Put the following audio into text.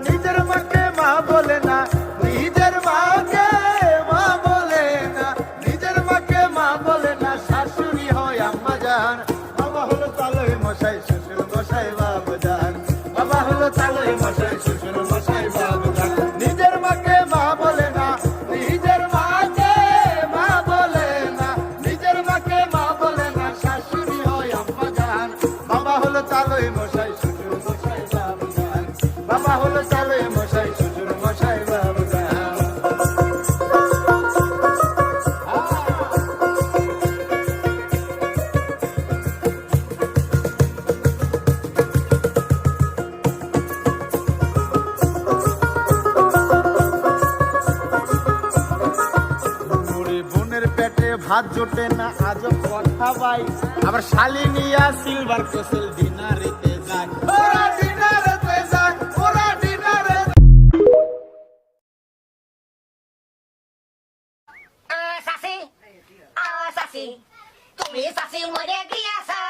নিজের মাকে মা বলে না, নিজের মাকে মা বলে না, নিজের মাকে মা বলে না, শাশুড়ি হয় আম্মা জান। বাবা হলো তালই মশাই, শ্বশুর মশাই বাবজান। বাবা হলো তালই মশাই, শ্বশুর মশাই বাবজান। নিজের মাকে মা বলে না, নিজের মাকে মা বলে না, নিজের মাকে মা বলে না, শাশুড়ি হয় আম্মা জান। বাবা হলো তালই মশাই, শ্বশুর মশাই বাবজান। বাবা হলো তালই মশাই, শ্বশুর মশাই বাবজান। বোনের পেটে ভাত জোটে না, আজব কথা ভাই। আবার শালিনিয়া সিলভার কেসেল ডিনারেতে যায়, ওরা ডিনারেতে যায়, ওরা ডিনারে। Asasi, asasi, তুমি সাসি মরে গিয়াছা